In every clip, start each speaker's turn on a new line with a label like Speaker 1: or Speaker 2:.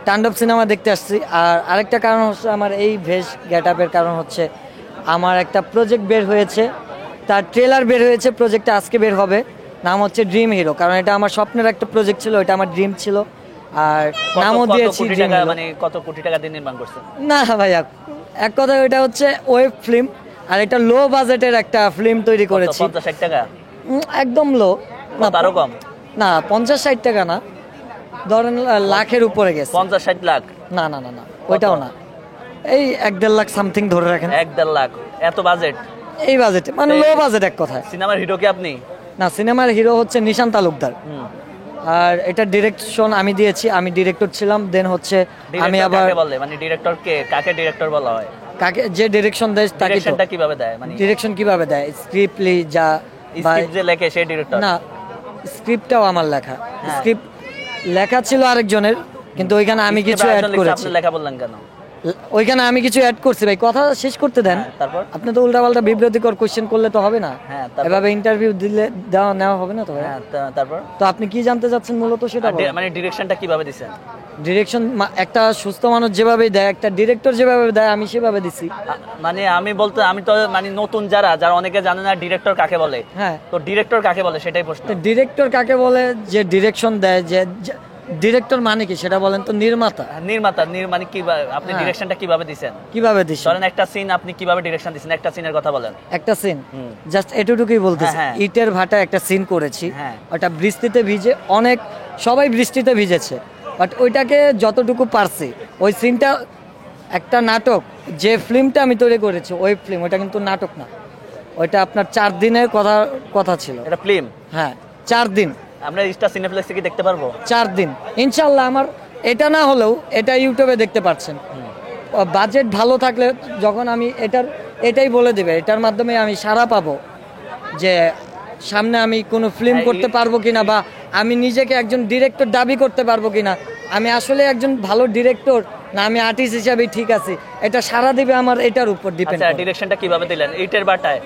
Speaker 1: তাণ্ডব সিনেমা দেখতে আসছি। আর আরেকটা কারণ হচ্ছে আমার এই ভেষ গেট আপের কারণ হচ্ছে আমার একটা প্রজেক্ট বের হয়েছে, তার ট্রেলার বের হয়েছে, প্রজেক্টটা আজকে বের হবে। নাম হচ্ছে ড্রিম হিরো, কারণ এটা আমার স্বপ্নের একটা প্রজেক্ট ছিল, এটা আমার ড্রিম ছিল। আর নামও দিয়েছি ড্রিম হিরো।
Speaker 2: মানে কত কোটি টাকা দিয়ে নির্মাণ করছেন?
Speaker 1: না ভাইয়া, এক কথা ওইটা হচ্ছে ওয়েব ফিল্ম, আর এটা লো বাজেটের একটা ফিল্ম তৈরি করেছি।
Speaker 2: 50-60 টাকা?
Speaker 1: একদম লো না,
Speaker 2: আরো কম
Speaker 1: না, 50-60 টাকা না, ধরেন লাখের উপরে গেছে।
Speaker 2: 50-60 লাখ?
Speaker 1: না না না না, ওইটাও না, এই 1-1.5 লাখ সামথিং ধরে রাখেন।
Speaker 2: 1-1.5 লাখ? এত বাজেট?
Speaker 1: এই বাজেট মানে লো বাজেট এক কথায়।
Speaker 2: সিনেমার হিরো কি আপনি?
Speaker 1: না, সিনেমার হিরো হচ্ছে নিশান তালুকদার। আর এটা ডিরেকশন আমি দিয়েছি, আমি ডিরেক্টর ছিলাম। দেন হচ্ছে আমি আবার
Speaker 2: বলে মানে ডিরেক্টর কে, কাকে ডিরেক্টর বলা হয়?
Speaker 1: কাকে যে ডিরেকশন দেয় তাকে।
Speaker 2: ডিরেকশনটা কিভাবে দেয়? মানে
Speaker 1: ডিরেকশন কিভাবে দেয়, স্ক্রিপ্টলি যা
Speaker 2: স্ক্রিপ্ট যে লেখে সেই ডিরেক্টর?
Speaker 1: না, স্ক্রিপ্টটাও আমার লেখা। স্ক্রিপ্ট লেখা ছিল আরেকজনের, কিন্তু ওইখানে আমি কিছু অ্যাড করেছি।
Speaker 2: আপনি লেখা বললেন কেন?
Speaker 1: ওইখানে আমি কিছু অ্যাড করছি ভাই, কথা শেষ করতে দেন।
Speaker 2: তারপর
Speaker 1: আপনি তো উল্টাপাল্টা বিব্রতিকর কোশ্চেন করলে তো হবে না, এভাবে ইন্টারভিউ দিলে নেওয়া হবে না তো ভাই।
Speaker 2: তারপর
Speaker 1: তো আপনি কি জানতে চাচ্ছেন মূলত সেটা বলেন।
Speaker 2: মানে ডিরেকশনটা কিভাবে দিবেন?
Speaker 1: ডিরেকশন একটা সুস্থ মানুষ যেভাবে দেয়, একটা ডিরেক্টর যেভাবে দেয়, আমি সেভাবে দিছি।
Speaker 2: মানে আমি তো মানে নতুন যারা অনেকে জানে না ডিরেক্টর কাকে বলে।
Speaker 1: হ্যাঁ,
Speaker 2: তো ডিরেক্টর কাকে বলে সেটাই প্রশ্ন।
Speaker 1: ডিরেক্টর কাকে বলে? যে ডিরেকশন দেয়। যে ডিরেক্টর মানে কি সেটা বলেন তো? নির্মাতা।
Speaker 2: মানে কি আপনি ডিরেকশনটা কিভাবে দিবেন?
Speaker 1: কিভাবে দিছেন?
Speaker 2: ধরেন একটা সিন আপনি কিভাবে ডিরেকশন দিবেন, একটা সিনের কথা বলেন।
Speaker 1: একটা সিন জাস্ট এটুকুই বলতেছি। ইটের ভাটা একটা সিন করেছি, ওটা বৃষ্টিতে ভিজে, অনেক সবাই বৃষ্টিতে ভিজেছে, বাট ওইটাকে যতটুকু পারছি, ওই সিনটা একটা নাটক। যে ফিল্মটা আমি তৈরি করেছি ওই ফিল্ম, ওইটা কিন্তু নাটক না, ওইটা আপনার 4 দিনের কথা ছিল।
Speaker 2: এটা ফিল্ম?
Speaker 1: হ্যাঁ, 4 দিন।
Speaker 2: আমরা স্টার সিনেপ্লেক্সে কি দেখতে পারবো?
Speaker 1: 4 দিন ইনশাল্লাহ। আমার এটা না হলেও এটা ইউটিউবে দেখতে পাচ্ছেন। বাজেট ভালো থাকলে যখন আমি এটাই বলে দেবে, এটার মাধ্যমে আমি সাড়া পাবো যে সামনে আমি কোনো ফিল্ম করতে পারবো কিনা, বা আমি নিজেকে একজন ডিরেক্টর দাবি করতে পারবো কিনা, আমি আসলে একজন ভালো ডিরেক্টর না আমি আর্টিস্ট হিসাবে ঠিক আছি, এটা সাড়া দিবে আমার এটার উপর ডিপেন্ড।
Speaker 2: আচ্ছা, ডিরেকশনটা কিভাবে দিলেন? ইটের বাটায়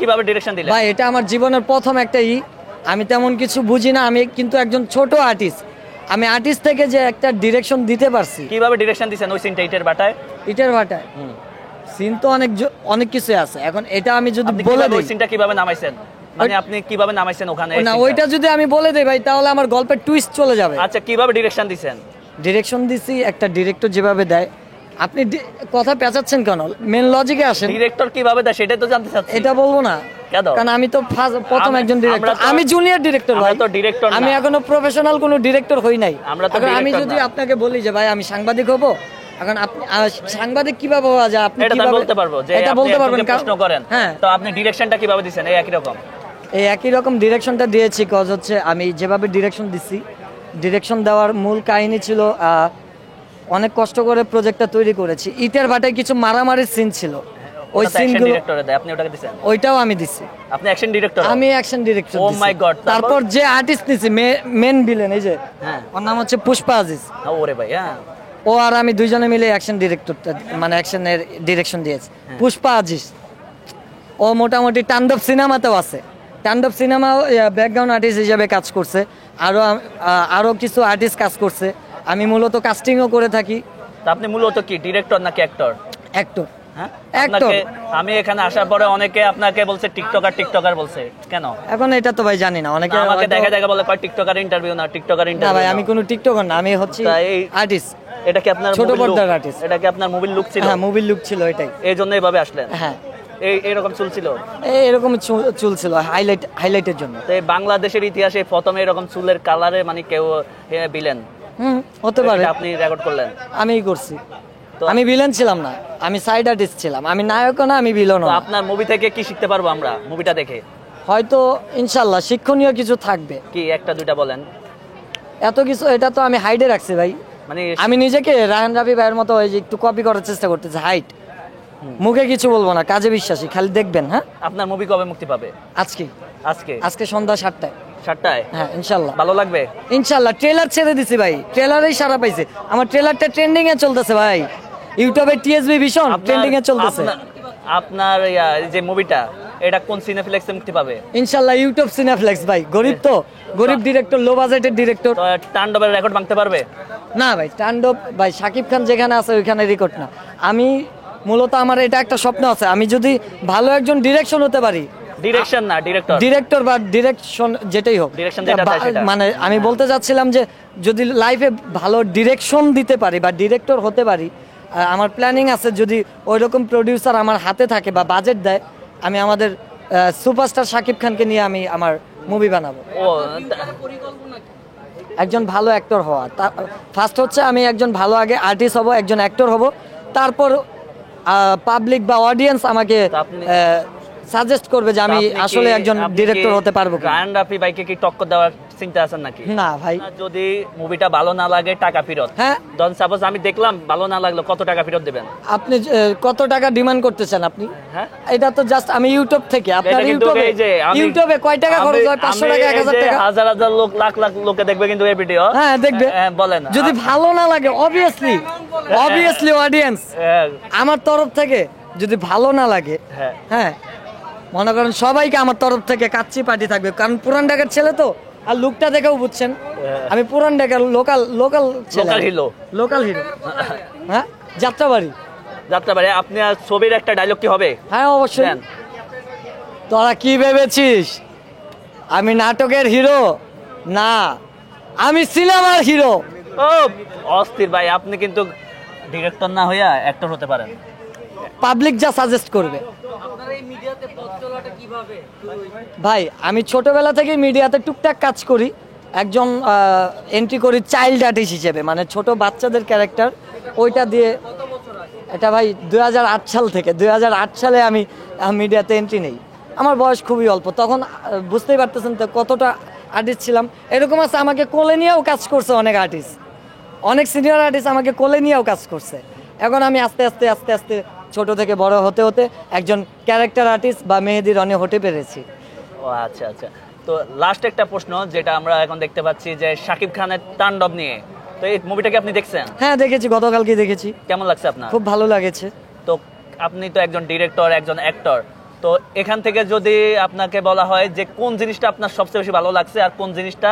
Speaker 2: কিভাবে ডিরেকশন দিলেন?
Speaker 1: ভাই এটা আমার জীবনের প্রথম একটা আমি তেমন কিছু বুঝি না, আমি কিন্তু একজন ছোট আর্টিস্ট। আমি আর্টিস্ট থেকে যে একটা ডিরেকশন দিতে পারছি।
Speaker 2: কিভাবে ডিরেকশন দিবেন ওই সিনটা ইটের বাটায়?
Speaker 1: ইটের ভাটায় সিন তো অনেক কিছু আছে। এখন এটা আমি যদি বলে দেই,
Speaker 2: ওই সিনটা কিভাবে নামাইছেন, মানে আপনি কিভাবে নামাইছেন ওখানে?
Speaker 1: না, ওইটা যদি আমি বলে দেই ভাই, তাহলে আমার গল্পের টুইস্ট চলে যাবে।
Speaker 2: আচ্ছা, কিভাবে ডিরেকশন দিবেন?
Speaker 1: ডিরেকশন দিছি একটা ডিরেক্টর যেভাবে দেয়। আপনি কথা পেঁচাচ্ছেন কেন? মেন লজিকে আসেন।
Speaker 2: ডিরেক্টর কিভাবে দেয় সেটাই তো জানতে চাচ্ছি।
Speaker 1: এটা বলবো না কারণ আমি তো প্রথম একজন ডিরেক্টর, আমি জুনিয়র ডিরেক্টর ভাই, আমি এখনো প্রফেশনাল কোনো ডিরেক্টর হই নাই। আমি যদি আপনাকে বলি যে ভাই আমি সাংবাদিক হব, এখন আপনি সাংবাদিক কিভাবে হওয়া যায় আপনি
Speaker 2: এটা বলতে পারবো যে
Speaker 1: এটা বলতে পারবেন
Speaker 2: প্রশ্ন করেন।
Speaker 1: হ্যাঁ,
Speaker 2: তো আপনি ডিরেকশনটা কিভাবে দিবেন? এই
Speaker 1: একই রকম ডিরেকশনটা দিয়েছি। কজ হচ্ছে আমি যেভাবে ডিরেকশন দিছি, ডিরেকশন দেওয়ার মূল কাহিনী ছিল অনেক কষ্ট করে প্রজেক্টটা তৈরি করেছি। ইটের ভাটায় কিছু মারামারির সিন ছিল, ওই সিনগুলো
Speaker 2: আপনি ওটাকে দিবেন?
Speaker 1: ওইটাও আমি দিছি।
Speaker 2: আপনি অ্যাকশন ডিরেক্টর? আমি
Speaker 1: অ্যাকশন ডিরেক্টর।
Speaker 2: ও মাই গড!
Speaker 1: তারপর যে আর্টিস্ট নিছি, মেন ভিলেন, এই যে ওর নাম হচ্ছে পুষ্পা আজিজ।
Speaker 2: ওরে ভাই, হ্যাঁ,
Speaker 1: ও আর আমি দুইজনে মিলে অ্যাকশন ডিরেক্টরটা মানে অ্যাকশনের ডিরেকশন দিয়েছি। পুষ্পা আজিজ ও মোটামুটি তাণ্ডব সিনেমাতেও আছে, তাণ্ডব সিনেমা ব্যাকগ্রাউন্ড আর্টিস্ট হিসেবে কাজ করছে। আরো কিছু আর্টিস্ট কাজ করছে। আমি মূলত কাস্টিংও করে থাকি।
Speaker 2: আপনি মূলত কি ডিরেক্টর নাকি অ্যাক্টর?
Speaker 1: অ্যাক্টর।
Speaker 2: হ্যাঁ, আমি এখানে আসার পরে অনেকে আপনাকে বলছে টিকটকার বলছে কেন?
Speaker 1: এখন এটা তো ভাই জানি না, অনেকে
Speaker 2: আমাকে দেখা বলে টিকটকার ইন্টারভিউ না, টিকটকার ইন্টারভিউ না।
Speaker 1: ভাই আমি কোনো টিকটকার না, আমি হচ্ছে আর্টিস্ট।
Speaker 2: এটা কি আপনার
Speaker 1: ছোট পর্দার আর্টিস্ট?
Speaker 2: এটা কি আপনার মুভির লুক ছিল?
Speaker 1: হ্যাঁ, মুভির লুক ছিল, এটাই।
Speaker 2: এই জন্য এইভাবে আসলেন?
Speaker 1: হ্যাঁ।
Speaker 2: এইরকম চুল ছিল?
Speaker 1: এরকম চুল ছিল হাইলাইটের জন্য।
Speaker 2: তো বাংলাদেশের ইতিহাসে প্রথম এরকম চুলের কালারে মানে কেউ ভিলেন
Speaker 1: হতে পারে।
Speaker 2: আপনি রেকর্ড করলেন?
Speaker 1: আমিই করছি। আমি ভিলেন ছিলাম না, আমি সাইড আর্টিস্ট ছিলাম। আমি নায়কও না, আমি ভিলেনও না।
Speaker 2: আপনার মুভি থেকে কি শিখতে পারবো আমরা মুভিটা দেখে?
Speaker 1: হয়তো ইনশাআল্লাহ শিক্ষণীয় কিছু থাকবে।
Speaker 2: কি একটা দুইটা বলেন।
Speaker 1: এত কিছু এটা তো আমি হাইডে রাখছি ভাই। মানে আমি নিজেকে রায়হান রাফি ভাইয়ের মতো একটু কপি করার চেষ্টা করতেছি। হাইট, মুখে কিছু বলবো না, কাজে বিশ্বাসী, খালি দেখবেন। হ্যাঁ,
Speaker 2: আপনার মুভি কবে মুক্তি পাবে?
Speaker 1: আজকে সন্ধ্যা 7টায়।
Speaker 2: হ্যাঁ,
Speaker 1: ইনশাআল্লাহ
Speaker 2: ভালো লাগবে
Speaker 1: ইনশাআল্লাহ। ট্রেলার ছেড়ে দিছি ভাই, ট্রেলারেই সারা পাইছে। আমার ট্রেলারটা ট্রেন্ডিং এ চলতেছে ভাই, ইউটিউবে টিএসবি ভীষণ ট্রেন্ডিং এ চলতেছে।
Speaker 2: আপনার যে মুভিটা এটা কোন সিনেপ্লেক্সে মুক্তি পাবে?
Speaker 1: ইনশাল্লাহ ইউটিউব সিনেপ্লেক্স ভাই, গরিব তো, গরিব ডিরেক্টর, লো বাজেটের ডিরেক্টর।
Speaker 2: তো তাণ্ডবের রেকর্ড ভাঙতে পারবে?
Speaker 1: না ভাই, তাণ্ডব ভাই শাকিব খান যেখানে আছে ওইখানে রেকর্ড না। আমি মূলত আমার এটা একটা স্বপ্ন আছে, আমি যদি ভালো একজন ডিরেকশন হতে পারি,
Speaker 2: ডিরেকশন না ডিরেক্টর,
Speaker 1: ডিরেক্টর বা ডিরেকশন যেটাই হোক,
Speaker 2: Direction যেটা চাই সেটা।
Speaker 1: মানে আমি বলতে চাচ্ছিলাম যে যদি লাইফে ভালো ডিরেকশন দিতে পারি বা ডিরেক্টর হতে পারি, আমার প্ল্যানিং আছে যদি ওইরকম প্রডিউসার আমার হাতে থাকে বা বাজেট দেয়, আমি আমাদের সুপারস্টার শাকিব খানকে নিয়ে আমি আমার মুভি বানাবো।
Speaker 2: ও
Speaker 1: একজন ভালো অ্যাক্টর হওয়া, ফার্স্ট হচ্ছে আমি একজন ভালো আগে আর্টিস্ট হব, একজন অ্যাক্টর হব, তারপর পাবলিক বা অডিয়েন্স আমাকে
Speaker 2: তা আপনি-
Speaker 1: সাজেস্ট করবে যে আমি আসলে একজন ডিরেক্টর হতে পারবো কিনা।
Speaker 2: গায়ন রাফি ভাইকে কি টক্কর দেওয়ার চিন্তা আছেন নাকি?
Speaker 1: না ভাই,
Speaker 2: না, যদি মুভিটা ভালো না লাগে টাকা ফেরত।
Speaker 1: হ্যাঁ।
Speaker 2: ধরুন সাপোজ আমি দেখলাম ভালো না লাগলো, কত টাকা ফেরত দেবেন?
Speaker 1: আপনি কত টাকা ডিমান্ড করতেছেন আপনি?
Speaker 2: হ্যাঁ,
Speaker 1: এটা তো জাস্ট আমি ইউটিউব থেকে, আপনার
Speaker 2: এটা কিন্তু
Speaker 1: ইউটিউবে
Speaker 2: এই যে আমি-
Speaker 1: ইউটিউবে কয় টাকা খরচ হয়? 500 টাকা, 1000 টাকা?
Speaker 2: হাজার হাজার লোক, লাখ লাখ লোকে দেখবে কিন্তু এই ভিডিও।
Speaker 1: হ্যাঁ দেখবে।
Speaker 2: বলেন
Speaker 1: যদি ভালো না লাগে অবভিয়াসলি অডিয়েন্স
Speaker 2: হ্যাঁ,
Speaker 1: আমার তরফ থেকে যদি ভালো না লাগে,
Speaker 2: হ্যাঁ।
Speaker 1: হ্যাঁ মনে করেন সবাইকে আমার তরফ থেকে কাচ্চি পার্টি থাকবে, কারণ পুরান ঢাকার ছেলে তো, আর লুকটা দেখেও বুঝছেন আমি পুরান ঢাকার লোকাল ছেলে,
Speaker 2: Local hero।
Speaker 1: Local hero. হ্যাঁ, যাত্রাবাড়ি।
Speaker 2: যাত্রাবাড়ি। আপনি আর ছবির একটা ডায়লগ কি হবে?
Speaker 1: হ্যাঁ অবশ্যই।
Speaker 2: দেন।
Speaker 1: তোরা কি ভেবেছিস আমি নাটকের হিরো? না, আমি সিনেমার হিরো।
Speaker 2: ও অস্থির ভাই, আপনি কিন্তু ডিরেক্টর না হইয়া অ্যাক্টর হতে পারেন।
Speaker 1: পাবলিক যা সাজেস্ট করবে। ভাই আমি ছোটবেলা থেকে মিডিয়াতে টুকটাক কাজ করি, একজন এন্ট্রি করি চাইল্ড আর্টিস্ট হিসেবে, মানে ছোট বাচ্চাদের ক্যারেক্টার, ওইটা দিয়ে। এটা ভাই 2008 সাল থেকে, 2008 সালে আমি মিডিয়াতে এন্ট্রি নেই। আমার বয়স খুবই অল্প তখন, বুঝতেই পারতেছেন তো কতটা আর্টিস্ট ছিলাম। এরকম আছে আমাকে কোলে নিয়েও কাজ করছে অনেক আর্টিস্ট, অনেক সিনিয়র আর্টিস্ট আমাকে কোলে নিয়েও কাজ করছে। এখন আমি আস্তে আস্তে আস্তে আস্তে ছোট থেকে বড় হতে হতে একজন ক্যারেক্টার আর্টিস্ট বা মেহেদি রনি হতে পেরেছি।
Speaker 2: ও আচ্ছা আচ্ছা। তো লাস্ট একটা প্রশ্ন যেটা আমরা এখন দেখতে পাচ্ছি যে শাকিব খানের তাণ্ডব নিয়ে, তো এই মুভিটাকে আপনি দেখছেন?
Speaker 1: হ্যাঁ দেখেছি, গতকালকে দেখেছি।
Speaker 2: কেমন লাগছে আপনার?
Speaker 1: খুব ভালো লাগেছে।
Speaker 2: তো আপনি তো একজন ডিরেক্টর, একজন অ্যাক্টর, তো এখান থেকে যদি আপনাকে বলা হয় যে কোন জিনিসটা আপনার সবচেয়ে বেশি ভালো লাগছে আর কোন জিনিসটা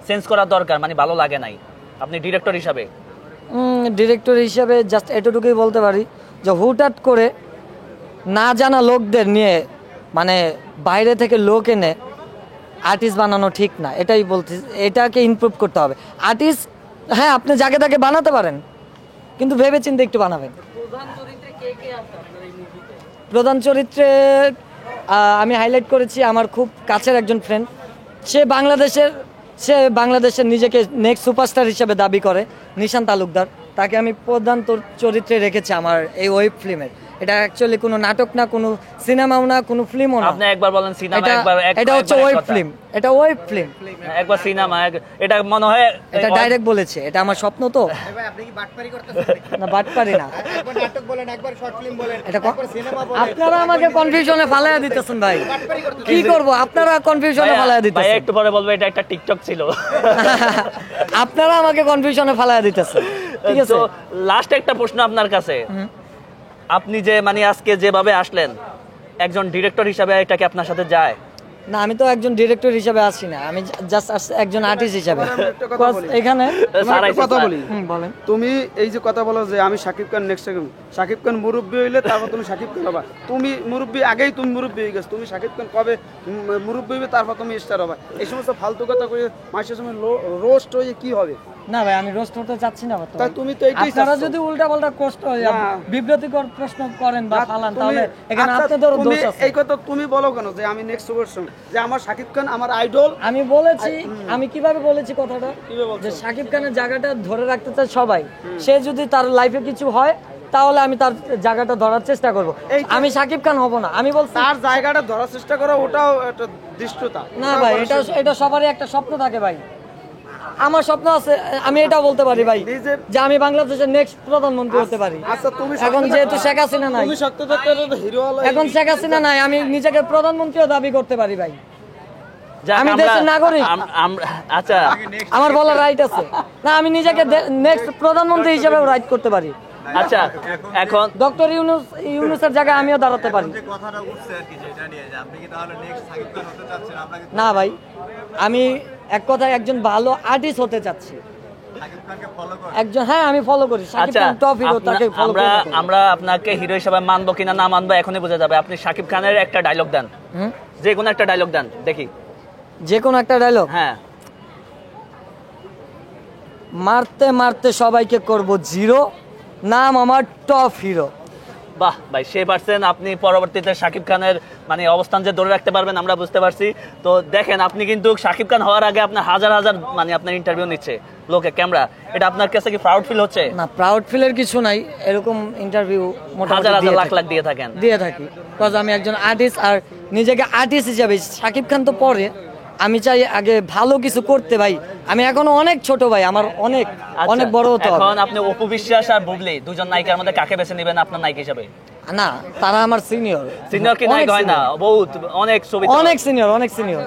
Speaker 2: চেঞ্জ করা দরকার, মানে ভালো লাগে নাই, আপনি ডিরেক্টর হিসাবে?
Speaker 1: ডিরেক্টর হিসাবে জাস্ট এতটুকুই বলতে পারি যে হুটহাট করে না জানা লোকদের নিয়ে, মানে বাইরে থেকে লোক এনে আর্টিস্ট বানানো ঠিক না, এটাই বলতে, এটাকে ইমপ্রুভ করতে হবে। আর্টিস্ট হ্যাঁ আপনি যাকে তাকে বানাতে পারেন, কিন্তু ভেবে চিন্তে একটু বানাবেন। প্রধান চরিত্রে আমি হাইলাইট করেছি আমার খুব কাছের একজন ফ্রেন্ড, সে বাংলাদেশের নিজেকে নেক্সট সুপারস্টার হিসেবে দাবি করে, নিশান তালুকদার। তাকে আমি প্রধান চরিত্রে রেখেছি আমার এই ওয়েব ফিল্মের। এটা অ্যাকচুয়ালি কোনো নাটক না, কোনো সিনেমাও না, কোনো ফিল্মও না।
Speaker 2: আপনি একবার বলেন সিনেমা,
Speaker 1: এটা হচ্ছে ওয়েব ফিল্ম, এটা ওয়েব ফিল্ম,
Speaker 2: একবার সিনেমা, এটা মনে হয়
Speaker 1: এটা ডাইরেক্ট বলেছে, এটা আমার স্বপ্ন তো।
Speaker 3: ভাই আপনি কি বাটপারি করতেছেন?
Speaker 1: না বাটপারি না,
Speaker 3: একবার নাটক বলেন, একবার শর্ট ফিল্ম বলেন,
Speaker 1: এটা
Speaker 3: একবার সিনেমা বলেন।
Speaker 1: আপনারা আমাকে কনফিউশনে ফালাইয়া দিতেছেন ভাই, কি করব? আপনারা কনফিউশনে ফালাইয়া
Speaker 2: ভাই
Speaker 1: দিতেছেন,
Speaker 2: একটু পরে বলবে এটা একটা টিকটক ছিল।
Speaker 1: আপনারা আমাকে কনফিউশনে ফালাইয়া দিতেছেন, ঠিক আছে?
Speaker 2: তো লাস্ট একটা প্রশ্ন আপনার কাছে, আপনি যে মানে আজকে যেভাবে আসলেন একজন ডিরেক্টর হিসাবে, এটা কি আপনার সাথে যায়?
Speaker 1: না আমি তো একজন ডিরেক্টর হিসেবে আসি না, আমি জাস্ট একজন আর্টিস্ট হিসেবে
Speaker 4: একটা কথা বলি।
Speaker 1: এখানে।
Speaker 2: স্যার,
Speaker 4: একটা কথা বলি,
Speaker 1: বলেন।
Speaker 4: তুমি এই যে কথা বলো যে আমি শাকিব খান নেক্সট, শাকিব খান মুরব্বী হইলে তারপর তুমি শাকিব খান হবা। তুমি মুরব্বী আগেই, তুমি মুরব্বী হয়ে গেছো, তুমি শাকিব খান কবে মুরব্বী হইবে তারপর তুমি স্টার হবা। এই সমস্ত ফালতু কথা কই মাসের সময় রোস্ট হয়ে কি হবে?
Speaker 1: না ভাই আমি রোস্ট হতে চাচ্ছি না বর্তমানে।
Speaker 4: তাই তুমি তো এইটাই
Speaker 1: আপনারা
Speaker 4: চাচ্ছো।
Speaker 1: যদি উল্টাপাল্টা প্রশ্ন
Speaker 4: না।
Speaker 1: বিব্রতিকর প্রশ্ন করেন বা
Speaker 4: না,
Speaker 1: ফালান,
Speaker 4: তুমি-
Speaker 1: তাহলে এখানে
Speaker 4: আচ্ছা,
Speaker 1: আপনাদেরও
Speaker 4: তুমি
Speaker 1: দোষ আছে।
Speaker 4: এই কথা তুমি বলো কেন যে আমি নেক্সট সুপারস্টার, যে আমার শাকিব খান আমার আইডল?
Speaker 1: আমি বলেছি, আমি কিভাবে বলেছি কথাটা,
Speaker 4: কিভাবে বলছো?
Speaker 1: যে শাকিব খানের জায়গাটা ধরে রাখতে চায় সবাই। সে যদি তার লাইফে কিছু হয় তাহলে আমি তার জায়গাটা ধরার চেষ্টা করব। আমি শাকিব খান হব না, আমি বলছি
Speaker 4: তার জায়গাটা ধরার চেষ্টা করো, ওটাও একটা দৃষ্টতা।
Speaker 1: না ভাই, এটা সবারই একটা স্বপ্ন থাকে ভাই। আমার স্বপ্ন আছে, আমি এটা বলতে পারি ভাই
Speaker 4: নিজের-
Speaker 1: যে আমি বাংলাদেশের নেক্সট প্রধানমন্ত্রী হতে পারি।
Speaker 4: আচ্ছা তুমি
Speaker 1: এখন যেহেতু শেখ হাসিনা নাই,
Speaker 4: তুমি সত্য সত্য হিরো হলো।
Speaker 1: এখন শেখ হাসিনা নাই, আমি নিজেকে প্রধানমন্ত্রীও দাবি করতে পারি ভাই।
Speaker 2: যাক,
Speaker 1: আমি
Speaker 2: আমরা-
Speaker 1: দেশের নাগরিক।
Speaker 2: আচ্ছা,
Speaker 1: আমার বলার রাইট আছে না, আমি নিজেকে নেক্সট প্রধানমন্ত্রী হিসেবেও রাইট করতে পারি।
Speaker 2: আচ্ছা এখন
Speaker 1: ডক্টর ইউনুসের জায়গায় আমিও দাঁড়াতে পারি।
Speaker 5: যে কথাটা উঠছে আর কি যেটা নিয়ে যে আপনি কি তাহলে নেক্সট সাকিব খান হতে চাচ্ছেন? আপনাকে
Speaker 1: না ভাই, আমি এক কথায় একজন ভালো আর্টিস্ট হতে চাচ্ছি।
Speaker 5: সাকিব খানকে ফলো করেন?
Speaker 1: একজন, হ্যাঁ আমি ফলো করি শাকিব
Speaker 2: আচ্ছা
Speaker 1: খান টপ হিরো, তাকে ফলো
Speaker 2: আমরা
Speaker 1: করি।
Speaker 2: আমরা আপনাকে হিরো হিসেবে মানবো কিনা না মানবো এখনই বোঝা যাবে। আপনি শাকিব খানের একটা ডায়লগ দেন,
Speaker 1: হুম?
Speaker 2: যে কোনো একটা ডায়লগ দেন দেখি।
Speaker 1: যে কোনো একটা ডায়লগ,
Speaker 2: হ্যাঁ
Speaker 1: মারতে মারতে সবাইকে করব জিরো, নাম আমার টপ হিরো।
Speaker 2: বাহ ভাই, সে পারছেন। আপনি পরবর্তীতে শাকিব খানের মানে অবস্থান যে ধরে রাখতে পারবেন আমরা বুঝতে পারছি। তো দেখেন, আপনি কিন্তু শাকিব খান হওয়ার আগে আপনার হাজার হাজার মানে আপনার ইন্টারভিউ নিচ্ছে লোকে, ক্যামেরা। এটা আপনার কাছে কি প্রাউড ফিল হচ্ছে?
Speaker 1: না, প্রাউড ফিলের কিছু নাই, এরকম ইন্টারভিউ
Speaker 2: হাজার হাজার লাখ লাখ দিয়ে থাকেন।
Speaker 1: দিয়ে থাকি, বিকজ আমি একজন আর্টিস্ট, আর নিজেকে আর্টিস্ট হিসাবে শাকিব খান তো পরে, আমি চাই আগে ভালো কিছু করতে। ভাই আমি এখনো অনেক ছোট ভাই, আমার অনেক
Speaker 2: আচ্ছা,
Speaker 1: অনেক বড় হতে হবে।
Speaker 2: এখন আপনি অপু বিশ্বাস আর বুবলি দুজন নায়িকার মধ্যে কাকে বেছে নেবেন আপনার নায়িকা হিসেবে?
Speaker 1: না, তারা আমার সিনিয়র।
Speaker 2: সিনিয়র কি নায়ক হয় না? বহুত অনেক ছবি
Speaker 1: অনেক সিনিয়র, অনেক সিনিয়র।